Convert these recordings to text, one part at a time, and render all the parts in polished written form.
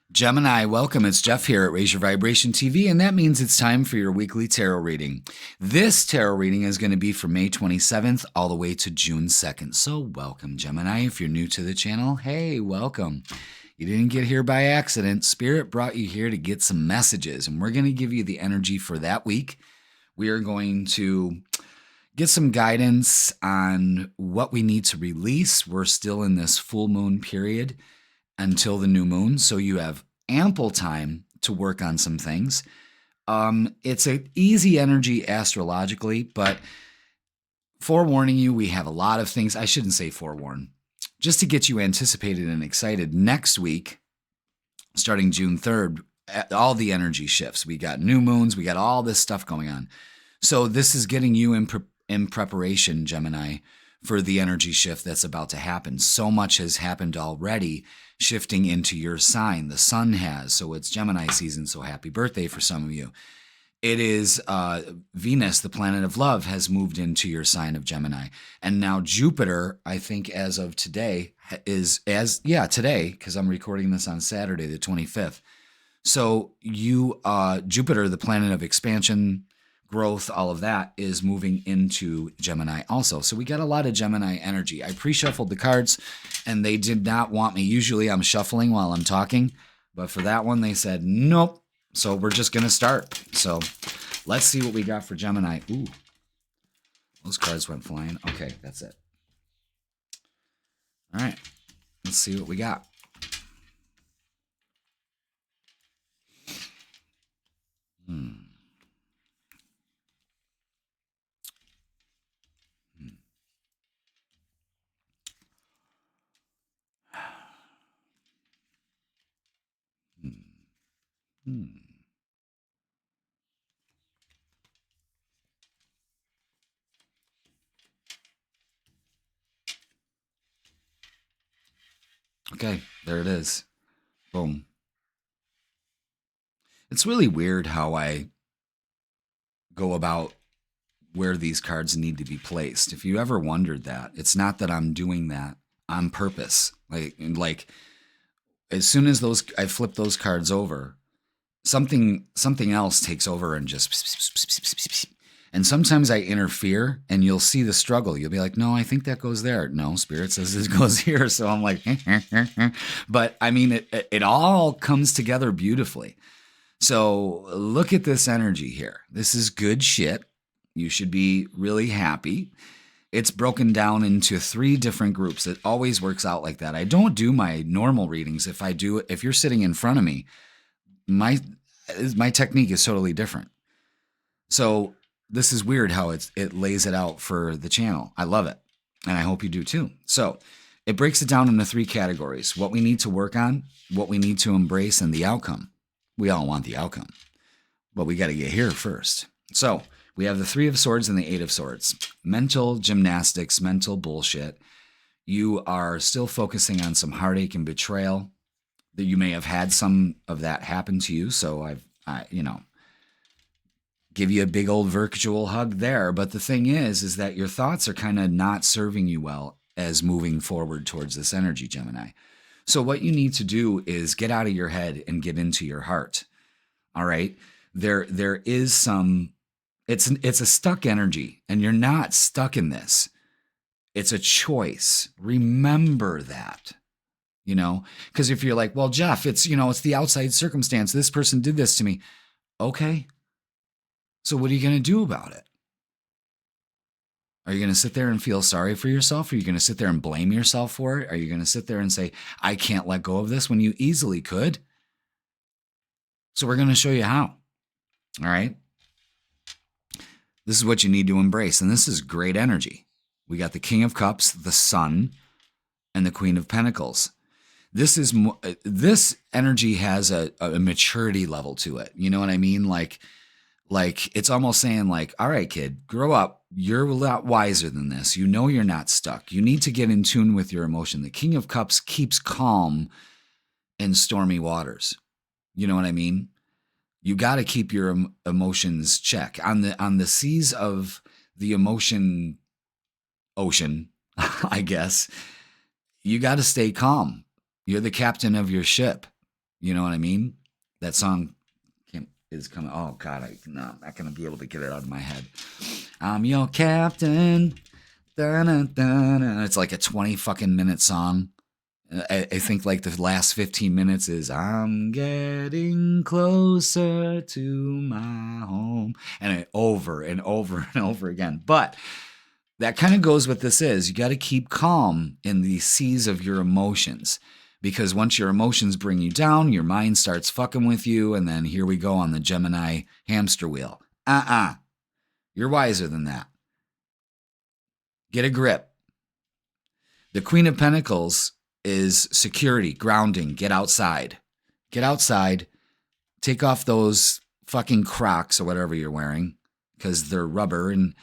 Gemini, welcome. It's Jeff here at Raise Your Vibration TV, and that means it's time for your weekly tarot reading. This tarot reading is going to be from May 27th all the way to June 2nd. So, welcome, Gemini. If you're new to the channel, hey, welcome. You didn't get here by accident. Spirit brought you here to get some messages, and we're going to give you the energy for that week. We are going to get some guidance on what we need to release. We're still in this full moon period until the new moon, so you have ample time to work on some things. It's an easy energy astrologically, but forewarning you, we have a lot of things. I shouldn't say forewarn, just to get you anticipated and excited. Next week, starting June 3rd, all the energy shifts. We got new moons, we got all this stuff going on. So this is getting you in preparation, Gemini, for the energy shift that's about to happen. So much has happened already, shifting into your sign. The sun has, so it's Gemini season, so happy birthday for some of you. It is Venus, the planet of love, has moved into your sign of Gemini. And now Jupiter, I think as of today, today, because I'm recording this on Saturday, the 25th. So Jupiter, the planet of expansion, growth, all of that is moving into Gemini also. So we got a lot of Gemini energy. I pre-shuffled the cards and they did not want me. Usually I'm shuffling while I'm talking, but for that one they said nope. So we're just going to start. So let's see what we got for Gemini. Ooh, those cards went flying. Okay, that's it. All right, let's see what we got. Okay, there it is. Boom. It's really weird how I go about where these cards need to be placed. If you ever wondered that, it's not that I'm doing that on purpose. Like as soon as I flip those cards over, something else takes over and just, and sometimes I interfere and you'll see the struggle. You'll be like, no, I think that goes there. No, Spirit says it goes here. So I'm like, but I mean, it all comes together beautifully. So look at this energy here. This is good shit. You should be really happy. It's broken down into 3 different groups. It always works out like that. I don't do my normal readings. If you're sitting in front of me, my technique is totally different. So this is weird how it lays it out for the channel. I love it. And I hope you do too. So it breaks it down into 3 categories: what we need to work on, what we need to embrace, and the outcome. We all want the outcome, but we got to get here first. So we have the 3 of Swords and the 8 of Swords. Mental gymnastics, mental bullshit. You are still focusing on some heartache and betrayal. That you may have had some of that happen to you. So I give you a big old virtual hug there. But the thing is that your thoughts are kind of not serving you well as moving forward towards this energy, Gemini. So what you need to do is get out of your head and get into your heart. All right. There is some, it's a stuck energy, and you're not stuck in this. It's a choice. Remember that. Because if you're like, well, Jeff, it's the outside circumstance. This person did this to me. Okay. So what are you going to do about it? Are you going to sit there and feel sorry for yourself? Are you going to sit there and blame yourself for it? Are you going to sit there and say, I can't let go of this, when you easily could? So we're going to show you how. All right. This is what you need to embrace. And this is great energy. We got the King of Cups, the Sun, and the Queen of Pentacles. This energy has a maturity level to it. You know what I mean? Like it's almost saying like, all right, kid, grow up. You're a lot wiser than this. You're not stuck. You need to get in tune with your emotion. The King of Cups keeps calm in stormy waters. You know what I mean? You got to keep your emotions check on the seas of the emotion ocean, I guess. You got to stay calm. You're the captain of your ship. You know what I mean? That song is coming. Oh God, I'm not gonna be able to get it out of my head. I'm your captain. Da-na-da-na. It's like a 20 fucking minute song. I think like the last 15 minutes is I'm getting closer to my home. And over and over and over again. But that kind of goes what this is. You got to keep calm in the seas of your emotions. Because once your emotions bring you down, your mind starts fucking with you. And then here we go on the Gemini hamster wheel. You're wiser than that. Get a grip. The Queen of Pentacles is security, grounding, get outside. Get outside. Take off those fucking Crocs or whatever you're wearing because they're rubber and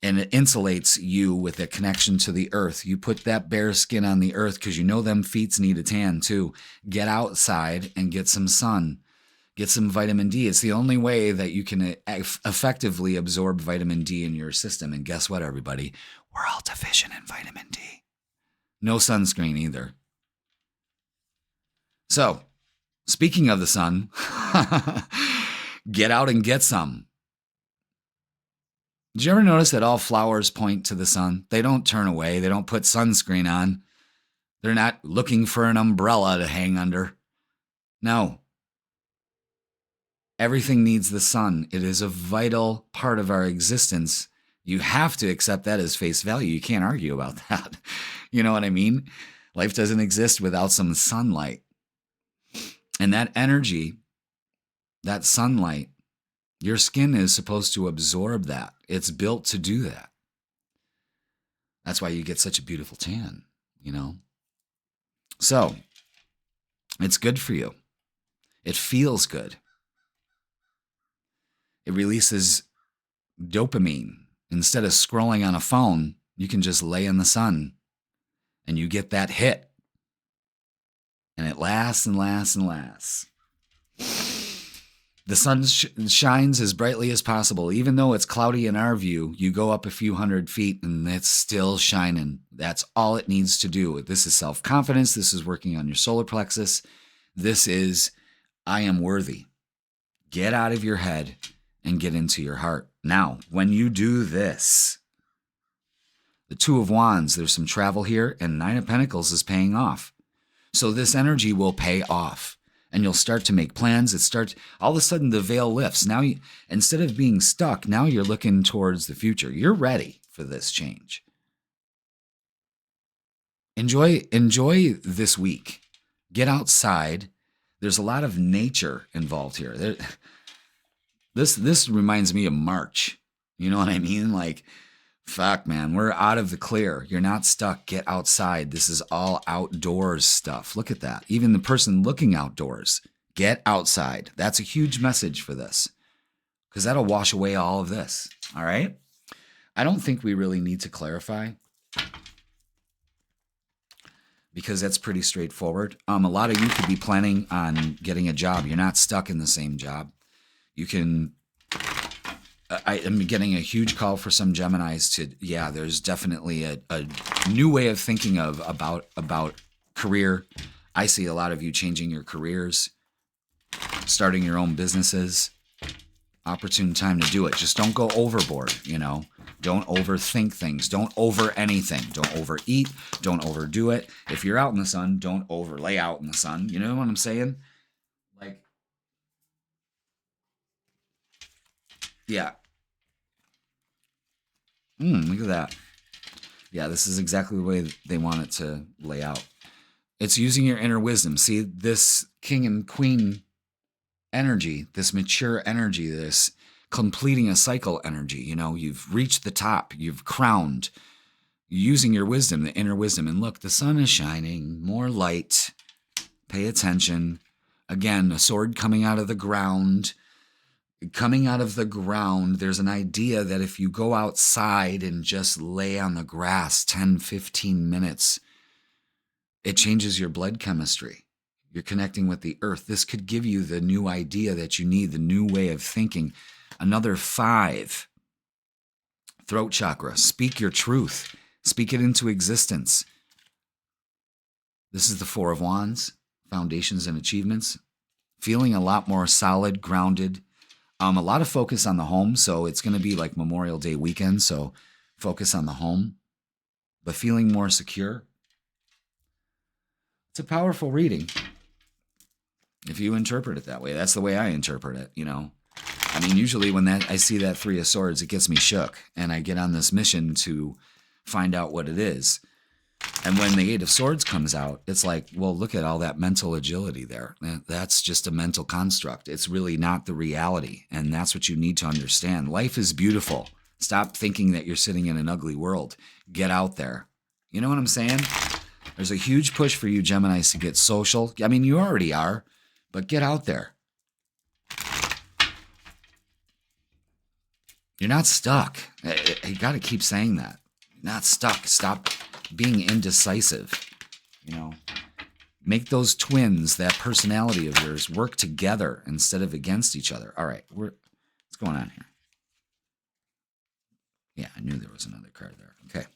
it insulates you with a connection to the earth. You put that bare skin on the earth because you know them feets need a tan too. Get outside and get some sun. Get some vitamin D. It's the only way that you can effectively absorb vitamin D in your system. And guess what, everybody? We're all deficient in vitamin D. No sunscreen either. So, speaking of the sun, get out and get some. Did you ever notice that all flowers point to the sun? They don't turn away. They don't put sunscreen on. They're not looking for an umbrella to hang under. No. Everything needs the sun. It is a vital part of our existence. You have to accept that as face value. You can't argue about that. You know what I mean? Life doesn't exist without some sunlight. And that energy, that sunlight, your skin is supposed to absorb that. It's built to do that. That's why you get such a beautiful tan, you know? So, it's good for you. It feels good. It releases dopamine. Instead of scrolling on a phone, you can just lay in the sun and you get that hit. And it lasts and lasts and lasts. The sun shines as brightly as possible. Even though it's cloudy in our view, you go up a few hundred feet and it's still shining. That's all it needs to do. This is self-confidence. This is working on your solar plexus. This is, I am worthy. Get out of your head and get into your heart. Now, when you do this, the Two of Wands, there's some travel here, and Nine of Pentacles is paying off. So this energy will pay off. And you'll start to make plans. All of a sudden the veil lifts. Now, instead of being stuck, now you're looking towards the future. You're ready for this change. Enjoy this week. Get outside. There's a lot of nature involved here. This reminds me of March. You know what I mean? Like, fuck, man, we're out of the clear. You're not stuck. Get outside. This is all outdoors stuff. Look at that. Even the person looking outdoors, get outside. That's a huge message for this because that'll wash away all of this. All right? I don't think we really need to clarify because that's pretty straightforward. A lot of you could be planning on getting a job. You're not stuck in the same job. You can... I am getting a huge call for some Geminis to, there's definitely a new way of thinking about career. I see a lot of you changing your careers, starting your own businesses. Opportune time to do it. Just don't go overboard, you know. Don't overthink things. Don't over anything. Don't overeat. Don't overdo it. If you're out in the sun, don't lay out in the sun. You know what I'm saying? Like, yeah. Look at that. Yeah, this is exactly the way they want it to lay out. It's using your inner wisdom. See, this king and queen energy, this mature energy, this completing a cycle energy, you know, you've reached the top, you've crowned, using your wisdom, the inner wisdom. And look, the sun is shining, more light. Pay attention. Again, a sword coming out of the ground. There's an idea that if you go outside and just lay on the grass 10, 15 minutes, it changes your blood chemistry. You're connecting with the earth. This could give you the new idea that you need, the new way of thinking. Another 5, throat chakra. Speak your truth. Speak it into existence. This is the 4 of Wands, foundations and achievements, feeling a lot more solid, grounded. A lot of focus on the home, so it's going to be like Memorial Day weekend, so focus on the home, but feeling more secure. It's a powerful reading if you interpret it that way. That's the way I interpret it, you know. I mean, usually when I see that Three of Swords, it gets me shook, and I get on this mission to find out what it is. And when the Eight of Swords comes out, it's like, well, look at all that mental agility there. That's just a mental construct. It's really not the reality, and that's what you need to understand. Life is beautiful. Stop thinking that you're sitting in an ugly world. Get out there. You know what I'm saying? There's a huge push for you Geminis to get social. I mean, you already are, but get out there. You're not stuck. You got to keep saying that. You're not stuck. Stop being indecisive. You know, make those twins, that personality of yours, work together instead of against each other. All right, what's going on here? Yeah, I knew there was another card there. Okay.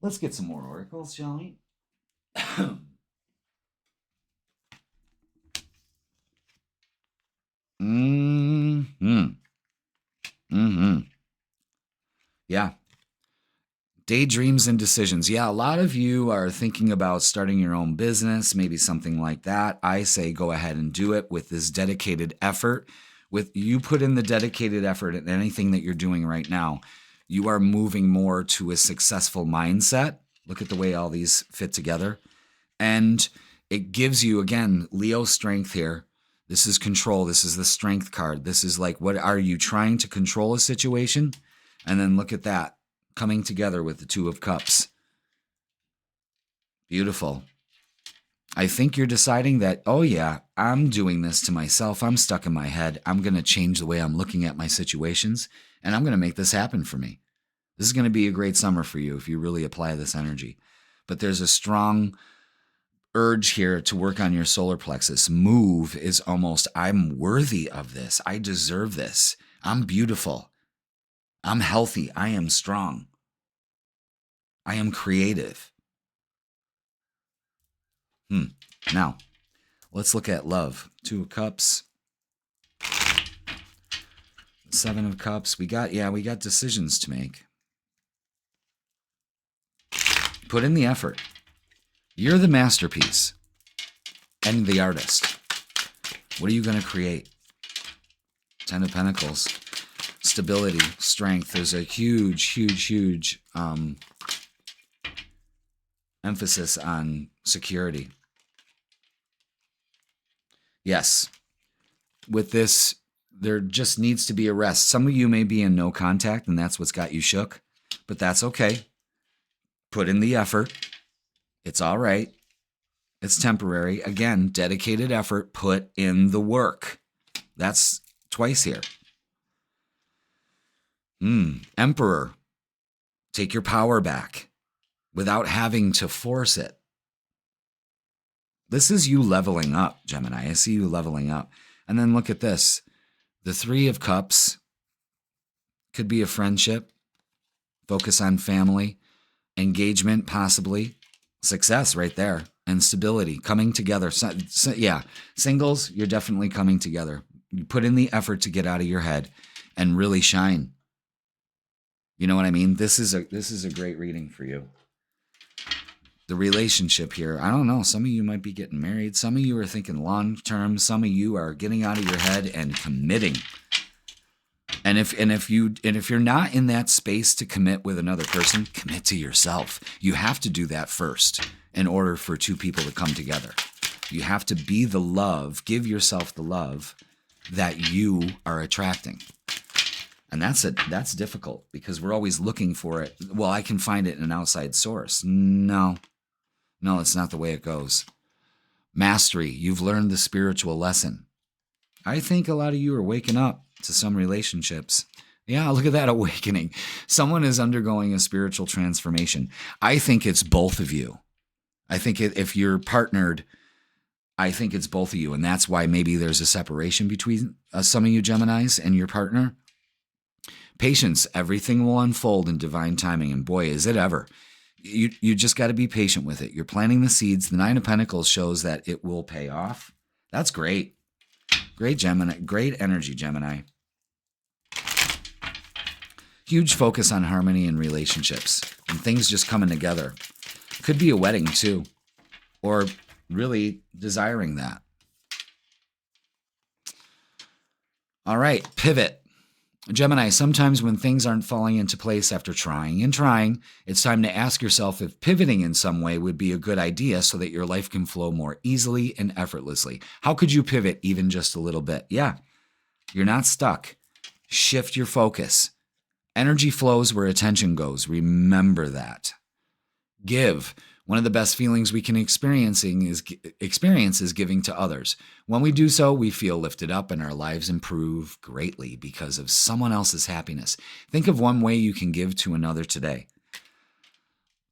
Let's get some more oracles, shall we? Yeah. Daydreams and decisions. Yeah, a lot of you are thinking about starting your own business, maybe something like that. I say go ahead and do it with this dedicated effort. With you put in the dedicated effort in anything that you're doing right now, you are moving more to a successful mindset. Look at the way all these fit together. And it gives you, again, Leo strength here. This is control. This is the strength card. This is like, what are you trying to control a situation? And then look at that. Coming together with the Two of Cups. Beautiful. I think you're deciding that, oh yeah, I'm doing this to myself. I'm stuck in my head. I'm going to change the way I'm looking at my situations, and I'm going to make this happen for me. This is going to be a great summer for you if you really apply this energy. But there's a strong urge here to work on your solar plexus. Move is almost, I'm worthy of this. I deserve this. I'm beautiful. I'm healthy. I am strong. I am creative. Now, let's look at love. Two of Cups. Seven of Cups. We got decisions to make. Put in the effort. You're the masterpiece and the artist. What are you going to create? Ten of Pentacles. Stability, strength. There's a huge emphasis on security. Yes. With this, there just needs to be a rest. Some of you may be in no contact, and that's what's got you shook, but that's okay. Put in the effort. It's all right. It's temporary. Again, dedicated effort. Put in the work. That's twice here. Emperor. Take your power back without having to force it. This is you leveling up, Gemini. I see you leveling up. And then look at this. The Three of Cups could be a friendship. Focus on family. Engagement, possibly. Success right there. And stability. Coming together. Yeah. Singles, you're definitely coming together. You put in the effort to get out of your head and really shine. You know what I mean? This is a great reading for you. The relationship here, I don't know. Some of you might be getting married. Some of you are thinking long term. Some of you are getting out of your head and committing. And if you're not in that space to commit with another person, commit to yourself. You have to do that first in order for two people to come together. You have to be the love, give yourself the love that you are attracting. And that's difficult because we're always looking for it. Well, I can find it in an outside source. No, it's not the way it goes. Mastery, you've learned the spiritual lesson. I think a lot of you are waking up to some relationships. Yeah, look at that awakening. Someone is undergoing a spiritual transformation. I think it's both of you. I think if you're partnered, I think it's both of you. And that's why maybe there's a separation between some of you Geminis and your partner. Patience, everything will unfold in divine timing. And boy, is it ever. you just got to be patient with it. You're planting the seeds. The Nine of Pentacles shows that it will pay off. That's great. Great, Gemini. Great energy, Gemini. Huge focus on harmony in relationships and things just coming together. Could be a wedding too, or really desiring that. All right, pivot. Gemini, sometimes when things aren't falling into place after trying and trying, it's time to ask yourself if pivoting in some way would be a good idea so that your life can flow more easily and effortlessly. How could you pivot even just a little bit? Yeah, you're not stuck. Shift your focus. Energy flows where attention goes. Remember that. Give. One of the best feelings we can experience is giving to others. When we do so, we feel lifted up and our lives improve greatly because of someone else's happiness. Think of one way you can give to another today.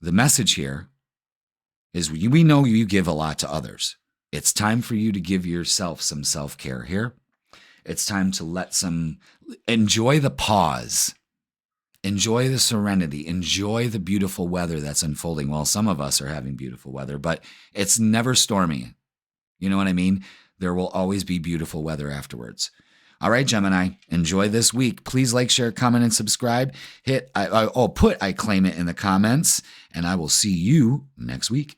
The message here is we know you give a lot to others. It's time for you to give yourself some self-care here. It's time to enjoy the pause. Enjoy the serenity. Enjoy the beautiful weather that's unfolding. Well, some of us are having beautiful weather, but it's never stormy. You know what I mean? There will always be beautiful weather afterwards. All right, Gemini, enjoy this week. Please like, share, comment, and subscribe. Put I claim it in the comments, and I will see you next week.